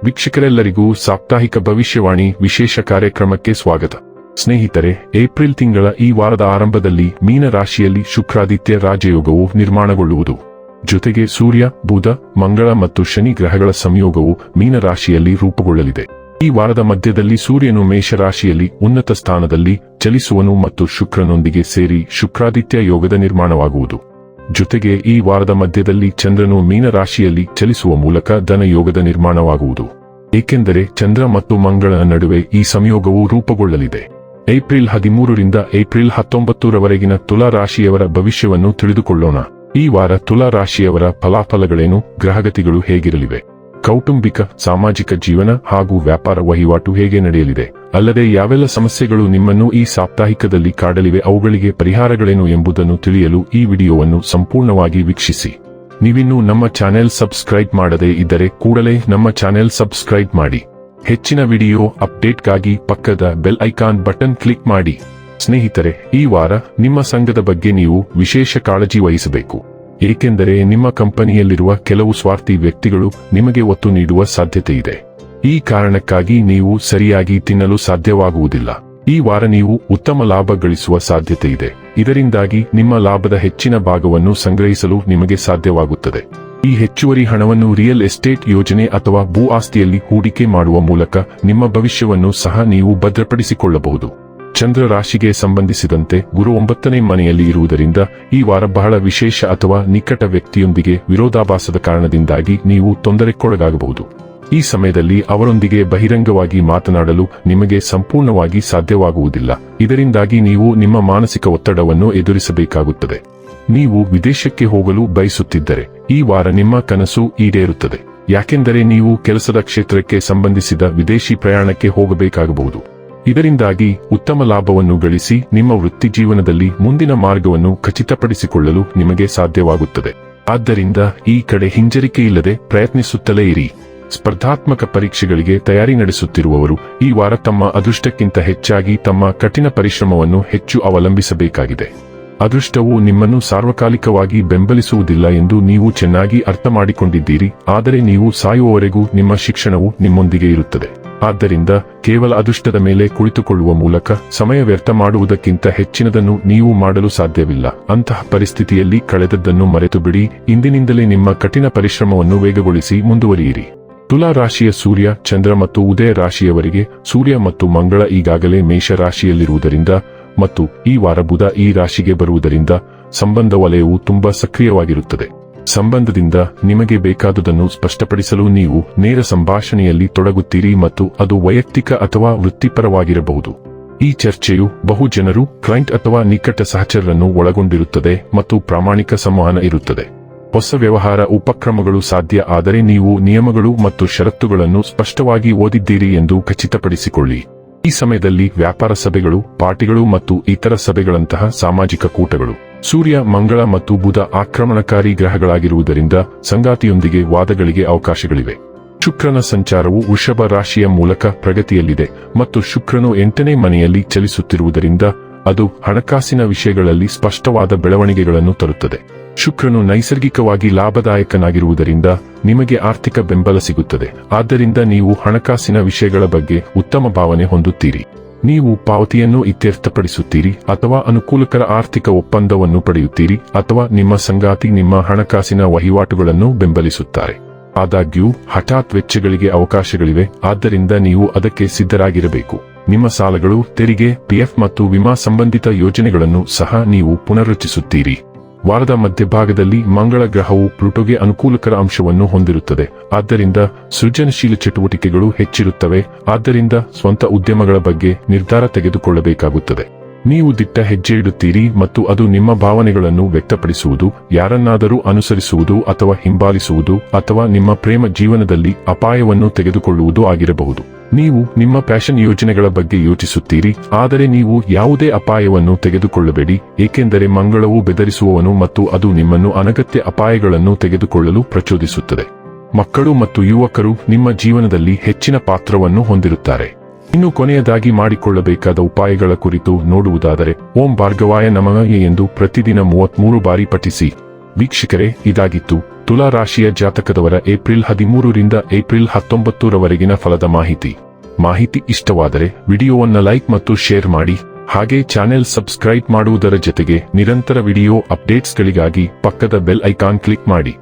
ವೀಕ್ಷಕರೆಲ್ಲರಿಗೂ ಸಾಪ್ತಾಹಿಕ ಭವಿಷ್ಯವಾಣಿ ವಿಶೇಷ ಕಾರ್ಯಕ್ರಮಕ್ಕೆ ಸ್ವಾಗತ. ಸ್ನೇಹಿತರೆ, ಏಪ್ರಿಲ್ ತಿಂಗಳ ಈ ವಾರದ ಆರಂಭದಲ್ಲಿ ಮೀನ ರಾಶಿಯಲ್ಲಿ ಶುಕ್ರಾದಿತ್ಯ ರಾಜಯೋಗವು ನಿರ್ಮಾಣಗೊಳ್ಳುವುದು. ಜೊತೆಗೆ ಸೂರ್ಯ, ಬುಧ, ಮಂಗಳ ಮತ್ತು ಶನಿ ಗ್ರಹಗಳ ಸಂಯೋಗವು ಮೀನ ರಾಶಿಯಲ್ಲಿ ರೂಪುಗೊಳ್ಳಲಿದೆ. ಈ ವಾರದ ಮಧ್ಯದಲ್ಲಿ ಸೂರ್ಯನು ಮೇಷರಾಶಿಯಲ್ಲಿ ಉನ್ನತ ಸ್ಥಾನದಲ್ಲಿ ಚಲಿಸುವನು ಮತ್ತು ಶುಕ್ರನೊಂದಿಗೆ ಸೇರಿ ಶುಕ್ರಾದಿತ್ಯ ಯೋಗದ ನಿರ್ಮಾಣವಾಗುವುದು. ಜೊತೆಗೆ ಈ ವಾರದ ಮಧ್ಯದಲ್ಲಿ ಚಂದ್ರನು ಮೀನ ರಾಶಿಯಲ್ಲಿ ಚಲಿಸುವ ಮೂಲಕ ಧನ ಯೋಗದ ನಿರ್ಮಾಣವಾಗುವುದು. ಏಕೆಂದರೆ ಚಂದ್ರ ಮತ್ತು ಮಂಗಳನ ನಡುವೆ ಈ ಸಂಯೋಗವು ರೂಪುಗೊಳ್ಳಲಿದೆ. ಏಪ್ರಿಲ್ 13ರಿಂದ ಏಪ್ರಿಲ್ 19ರವರೆಗಿನ ತುಲಾ ರಾಶಿಯವರ ಭವಿಷ್ಯವನ್ನು ತಿಳಿದುಕೊಳ್ಳೋಣ. ಈ ವಾರ ತುಲಾ ರಾಶಿಯವರ ಫಲಾಫಲಗಳೇನು, ಗ್ರಹಗತಿಗಳು ಹೇಗಿರಲಿವೆ, ಕೌಟುಂಬಿಕ ಸಾಮಾಜಿಕ ಜೀವನ ಹಾಗೂ ವ್ಯಾಪಾರ ವಹಿವಾಟು ಹೇಗೆ ನಡೆಯಲಿದೆ, ಅಲ್ಲದೆ ಯಾವೆಲ್ಲ ಸಮಸ್ಯೆಗಳು ನಿಮ್ಮನ್ನು ಈ ಸಾಪ್ತಾಹಿಕದಲ್ಲಿ ಕಾಡಲಿವೆ, ಅವುಗಳಿಗೆ ಪರಿಹಾರಗಳೇನು ಎಂಬುದನ್ನು ತಿಳಿಯಲು ಈ ವಿಡಿಯೋವನ್ನು ಸಂಪೂರ್ಣವಾಗಿ ವೀಕ್ಷಿಸಿ. ನೀವಿನ್ನೂ ನಮ್ಮ ಚಾನೆಲ್ ಸಬ್ಸ್ಕ್ರೈಬ್ ಮಾಡದೇ ಇದ್ದರೆ ಕೂಡಲೇ ನಮ್ಮ ಚಾನೆಲ್ ಸಬ್ಸ್ಕ್ರೈಬ್ ಮಾಡಿ. ಹೆಚ್ಚಿನ ವಿಡಿಯೋ ಅಪ್ಡೇಟ್ಗಾಗಿ ಪಕ್ಕದ ಬೆಲ್ ಐಕಾನ್ ಬಟನ್ ಕ್ಲಿಕ್ ಮಾಡಿ. ಸ್ನೇಹಿತರೆ, ಈ ವಾರ ನಿಮ್ಮ ಸಂಘದ ಬಗ್ಗೆ ನೀವು ವಿಶೇಷ ಕಾಳಜಿ ವಹಿಸಬೇಕು. ಏಕೆಂದರೆ ನಿಮ್ಮ ಕಂಪನಿಯಲ್ಲಿರುವ ಕೆಲವು ಸ್ವಾರ್ಥಿ ವ್ಯಕ್ತಿಗಳು ನಿಮಗೆ ಒತ್ತು ನೀಡುವ ಸಾಧ್ಯತೆ ಇದೆ. ಈ ಕಾರಣಕ್ಕಾಗಿ ನೀವು ಸರಿಯಾಗಿ ತಿನ್ನಲು ಸಾಧ್ಯವಾಗುವುದಿಲ್ಲ. ಈ ವಾರ ನೀವು ಉತ್ತಮ ಲಾಭ ಗಳಿಸುವ ಸಾಧ್ಯತೆ ಇದೆ. ಇದರಿಂದಾಗಿ ನಿಮ್ಮ ಲಾಭದ ಹೆಚ್ಚಿನ ಭಾಗವನ್ನು ಸಂಗ್ರಹಿಸಲು ನಿಮಗೆ ಸಾಧ್ಯವಾಗುತ್ತದೆ. ಈ ಹೆಚ್ಚುವರಿ ಹಣವನ್ನು ರಿಯಲ್ ಎಸ್ಟೇಟ್ ಯೋಜನೆ ಅಥವಾ ಭೂ ಆಸ್ತಿಯಲ್ಲಿ ಹೂಡಿಕೆ ಮಾಡುವ ಮೂಲಕ ನಿಮ್ಮ ಭವಿಷ್ಯವನ್ನು ಸಹ ನೀವು ಭದ್ರಪಡಿಸಿಕೊಳ್ಳಬಹುದು. ಚಂದ್ರ ರಾಶಿಗೆ ಸಂಬಂಧಿಸಿದಂತೆ ಗುರು 9ನೇ ಮನೆಯಲ್ಲಿ ಇರುವುದರಿಂದ ಈ ವಾರ ಬಹಳ ವಿಶೇಷ ಅಥವಾ ನಿಕಟ ವ್ಯಕ್ತಿಯೊಂದಿಗೆ ವಿರೋಧಾಭಾಸದ ಕಾರಣದಿಂದಾಗಿ ನೀವು ತೊಂದರೆಗೊಳಗಾಗಬಹುದು. ಈ ಸಮಯದಲ್ಲಿ ಅವರೊಂದಿಗೆ ಬಹಿರಂಗವಾಗಿ ಮಾತನಾಡಲು ನಿಮಗೆ ಸಂಪೂರ್ಣವಾಗಿ ಸಾಧ್ಯವಾಗುವುದಿಲ್ಲ. ಇದರಿಂದಾಗಿ ನೀವು ನಿಮ್ಮ ಮಾನಸಿಕ ಒತ್ತಡವನ್ನು ಎದುರಿಸಬೇಕಾಗುತ್ತದೆ. ನೀವು ವಿದೇಶಕ್ಕೆ ಹೋಗಲು ಬಯಸುತ್ತಿದ್ದರೆ ಈ ವಾರ ನಿಮ್ಮ ಕನಸು ಈಡೇರುತ್ತದೆ. ಯಾಕೆಂದರೆ ನೀವು ಕೆಲಸದ ಕ್ಷೇತ್ರಕ್ಕೆ ಸಂಬಂಧಿಸಿದ ವಿದೇಶಿ ಪ್ರಯಾಣಕ್ಕೆ ಹೋಗಬೇಕಾಗಬಹುದು. ಇದರಿಂದಾಗಿ ಉತ್ತಮ ಲಾಭವನ್ನು ಗಳಿಸಿ ನಿಮ್ಮ ವೃತ್ತಿ ಜೀವನದಲ್ಲಿ ಮುಂದಿನ ಮಾರ್ಗವನ್ನು ಖಚಿತಪಡಿಸಿಕೊಳ್ಳಲು ನಿಮಗೆ ಸಾಧ್ಯವಾಗುತ್ತದೆ. ಆದ್ದರಿಂದ ಈ ಕಡೆ ಹಿಂಜರಿಕೆಯಿಲ್ಲದೆ ಪ್ರಯತ್ನಿಸುತ್ತಲೇ ಇರಿ. ಸ್ಪರ್ಧಾತ್ಮಕ ಪರೀಕ್ಷೆಗಳಿಗೆ ತಯಾರಿ ನಡೆಸುತ್ತಿರುವವರು ಈ ವಾರ ತಮ್ಮ ಅದೃಷ್ಟಕ್ಕಿಂತ ಹೆಚ್ಚಾಗಿ ತಮ್ಮ ಕಠಿಣ ಪರಿಶ್ರಮವನ್ನು ಹೆಚ್ಚು ಅವಲಂಬಿಸಬೇಕಾಗಿದೆ. ಅದೃಷ್ಟವು ನಿಮ್ಮನ್ನು ಸಾರ್ವಕಾಲಿಕವಾಗಿ ಬೆಂಬಲಿಸುವುದಿಲ್ಲ ಎಂದು ನೀವು ಚೆನ್ನಾಗಿ ಅರ್ಥ ಮಾಡಿಕೊಂಡಿದ್ದೀರಿ. ಆದರೆ ನೀವು ಸಾಯುವವರೆಗೂ ನಿಮ್ಮ ಶಿಕ್ಷಣವು ನಿಮ್ಮೊಂದಿಗೆ ಇರುತ್ತದೆ. ಆದ್ದರಿಂದ ಕೇವಲ ಅದೃಷ್ಟದ ಮೇಲೆ ಕುಳಿತುಕೊಳ್ಳುವ ಮೂಲಕ ಸಮಯ ವ್ಯರ್ಥ ಮಾಡುವುದಕ್ಕಿಂತ ಹೆಚ್ಚಿನದನ್ನು ನೀವು ಮಾಡಲು ಸಾಧ್ಯವಿಲ್ಲ. ಅಂತಹ ಪರಿಸ್ಥಿತಿಯಲ್ಲಿ ಕಳೆದದ್ದನ್ನು ಮರೆತು ಬಿಡಿ. ಇಂದಿನಿಂದಲೇ ನಿಮ್ಮ ಕಠಿಣ ಪರಿಶ್ರಮವನ್ನು ವೇಗಗೊಳಿಸಿ ಮುಂದುವರಿಯಿರಿ. ತುಲಾ ರಾಶಿಯ ಸೂರ್ಯ, ಚಂದ್ರ ಮತ್ತು ಉದಯ ರಾಶಿಯವರಿಗೆ ಸೂರ್ಯ ಮತ್ತು ಮಂಗಳ ಈಗಾಗಲೇ ಮೇಷ ರಾಶಿಯಲ್ಲಿರುವುದರಿಂದ ಮತ್ತು ಈ ವಾರ ಬುಧ ಈ ರಾಶಿಗೆ ಬರುವುದರಿಂದ ಸಂಬಂಧ ವಲಯವು ತುಂಬಾ ಸಕ್ರಿಯವಾಗಿರುತ್ತದೆ. ಸಂಬಂಧದಿಂದ ನಿಮಗೆ ಬೇಕಾದುದನ್ನು ಸ್ಪಷ್ಟಪಡಿಸಲು ನೀವು ನೇರ ಸಂಭಾಷಣೆಯಲ್ಲಿ ತೊಡಗುತ್ತೀರಿ ಮತ್ತು ಅದು ವೈಯಕ್ತಿಕ ಅಥವಾ ವೃತ್ತಿಪರವಾಗಿರಬಹುದು. ಈ ಚರ್ಚೆಯು ಬಹು ಜನರು, ಕ್ಲೈಂಟ್ ಅಥವಾ ನಿಕಟ ಸಹಚರರನ್ನು ಒಳಗೊಂಡಿರುತ್ತದೆ ಮತ್ತು ಪ್ರಾಮಾಣಿಕ ಸಂವಹನ ಇರುತ್ತದೆ. ಹೊಸ ವ್ಯವಹಾರ ಉಪಕ್ರಮಗಳು ಸಾಧ್ಯ, ಆದರೆ ನೀವು ನಿಯಮಗಳು ಮತ್ತು ಷರತ್ತುಗಳನ್ನು ಸ್ಪಷ್ಟವಾಗಿ ಓದಿದ್ದೀರಿ ಎಂದು ಖಚಿತಪಡಿಸಿಕೊಳ್ಳಿ. ಈ ಸಮಯದಲ್ಲಿ ವ್ಯಾಪಾರ ಸಭೆಗಳು, ಪಾರ್ಟಿಗಳು ಮತ್ತು ಇತರ ಸಭೆಗಳಂತಹ ಸಾಮಾಜಿಕ ಕೂಟಗಳು. ಸೂರ್ಯ, ಮಂಗಳ ಮತ್ತು ಬುಧ ಆಕ್ರಮಣಕಾರಿ ಗ್ರಹಗಳಾಗಿರುವುದರಿಂದ ಸಂಗಾತಿಯೊಂದಿಗೆ ವಾದಗಳಿಗೆ ಅವಕಾಶಗಳಿವೆ. ಶುಕ್ರನ ಸಂಚಾರವು ವೃಷಭ ರಾಶಿಯ ಮೂಲಕ ಪ್ರಗತಿಯಲ್ಲಿದೆ ಮತ್ತು ಶುಕ್ರನು 8ನೇ ಮನೆಯಲ್ಲಿ ಚಲಿಸುತ್ತಿರುವುದರಿಂದ ಅದು ಹಣಕಾಸಿನ ವಿಷಯಗಳಲ್ಲಿ ಸ್ಪಷ್ಟವಾದ ಬೆಳವಣಿಗೆಗಳನ್ನು ತರುತ್ತದೆ. ಶುಕ್ರನು ನೈಸರ್ಗಿಕವಾಗಿ ಲಾಭದಾಯಕನಾಗಿರುವುದರಿಂದ ನಿಮಗೆ ಆರ್ಥಿಕ ಬೆಂಬಲ ಸಿಗುತ್ತದೆ. ಆದ್ದರಿಂದ ನೀವು ಹಣಕಾಸಿನ ವಿಷಯಗಳ ಬಗ್ಗೆ ಉತ್ತಮ ಭಾವನೆ ಹೊಂದುತ್ತೀರಿ. ನೀವು ಪಾವತಿಯನ್ನು ಇತ್ಯರ್ಥಪಡಿಸುತ್ತೀರಿ ಅಥವಾ ಅನುಕೂಲಕರ ಆರ್ಥಿಕ ಒಪ್ಪಂದವನ್ನು ಪಡೆಯುತ್ತೀರಿ ಅಥವಾ ನಿಮ್ಮ ಸಂಗಾತಿ ನಿಮ್ಮ ಹಣಕಾಸಿನ ವಹಿವಾಟುಗಳನ್ನು ಬೆಂಬಲಿಸುತ್ತಾರೆ. ಆದಾಗ್ಯೂ ಹಠಾತ್ ವೆಚ್ಚಗಳಿಗೆ ಅವಕಾಶಗಳಿವೆ, ಆದ್ದರಿಂದ ನೀವು ಅದಕ್ಕೆ ಸಿದ್ಧರಾಗಿರಬೇಕು. ನಿಮ್ಮ ಸಾಲಗಳು, ತೆರಿಗೆ, ಪಿಎಫ್ ಮತ್ತು ವಿಮಾ ಸಂಬಂಧಿತ ಯೋಜನೆಗಳನ್ನು ಸಹ ನೀವು ಪುನರ್ರಚಿಸುತ್ತೀರಿ. ವಾರದ ಮಧ್ಯಭಾಗದಲ್ಲಿ ಮಂಗಳ ಗ್ರಹವು ಪ್ಲೂಟೋಗೆ ಅನುಕೂಲಕರ ಅಂಶವನ್ನು ಹೊಂದಿರುತ್ತದೆ. ಆದ್ದರಿಂದ ಸೃಜನಶೀಲ ಚಟುವಟಿಕೆಗಳು ಹೆಚ್ಚಿರುತ್ತವೆ. ಆದ್ದರಿಂದ ಸ್ವಂತ ಉದ್ಯಮಗಳ ಬಗ್ಗೆ ನಿರ್ಧಾರ ತೆಗೆದುಕೊಳ್ಳಬೇಕಾಗುತ್ತದೆ. ನೀವು ದಿಟ್ಟ ಹೆಜ್ಜೆ ಇಡುತ್ತೀರಿ ಮತ್ತು ಅದು ನಿಮ್ಮ ಭಾವನೆಗಳನ್ನು ವ್ಯಕ್ತಪಡಿಸುವುದು, ಯಾರನ್ನಾದರೂ ಅನುಸರಿಸುವುದು ಅಥವಾ ಹಿಂಬಾಲಿಸುವುದು ಅಥವಾ ನಿಮ್ಮ ಪ್ರೇಮ ಜೀವನದಲ್ಲಿ ಅಪಾಯವನ್ನು ತೆಗೆದುಕೊಳ್ಳುವುದು ಆಗಿರಬಹುದು. ನೀವು ನಿಮ್ಮ ಪ್ಯಾಷನ್ ಯೋಜನೆಗಳ ಬಗ್ಗೆ ಯೋಚಿಸುತ್ತೀರಿ, ಆದರೆ ನೀವು ಯಾವುದೇ ಅಪಾಯವನ್ನು ತೆಗೆದುಕೊಳ್ಳಬೇಡಿ, ಏಕೆಂದರೆ ಮಂಗಳವು ಬೆದರಿಸುವವನು ಮತ್ತು ಅದು ನಿಮ್ಮನ್ನು ಅನಗತ್ಯ ಅಪಾಯಗಳನ್ನು ತೆಗೆದುಕೊಳ್ಳಲು ಪ್ರಚೋದಿಸುತ್ತದೆ. ಮಕ್ಕಳು ಮತ್ತು ಯುವಕರು ನಿಮ್ಮ ಜೀವನದಲ್ಲಿ ಹೆಚ್ಚಿನ ಪಾತ್ರವನ್ನು ಹೊಂದಿರುತ್ತಾರೆ. ಇನ್ನು ಕೊನೆಯದಾಗಿ ಮಾಡಿಕೊಳ್ಳಬೇಕಾದ ಉಪಾಯಗಳ ಕುರಿತು ನೋಡುವುದಾದರೆ, ಓಂ ಭಾರ್ಗವಾಯ ನಮಃ ಎಂದು ಪ್ರತಿದಿನ 33 ಬಾರಿ ಪಠಿಸಿ. ವೀಕ್ಷಕರೇ, ಇದಾಗಿತ್ತು ತುಲಾ ರಾಶಿಯ ಜಾತಕದವರ ಏಪ್ರಿಲ್ 13ರಿಂದ ಏಪ್ರಿಲ್ 19ರವರೆಗಿನ ಫಲದ ಮಾಹಿತಿ ಇಷ್ಟವಾದರೆ ವಿಡಿಯೋವನ್ನು ಲೈಕ್ ಮತ್ತು ಶೇರ್ ಮಾಡಿ. ಹಾಗೆ ಚಾನೆಲ್ ಸಬ್ಸ್ಕ್ರೈಬ್ ಮಾಡುವುದರ ಜೊತೆಗೆ ನಿರಂತರ ವಿಡಿಯೋ ಅಪ್ಡೇಟ್ಸ್ಗಳಿಗಾಗಿ ಪಕ್ಕದ ಬೆಲ್ ಐಕಾನ್ ಕ್ಲಿಕ್ ಮಾಡಿ.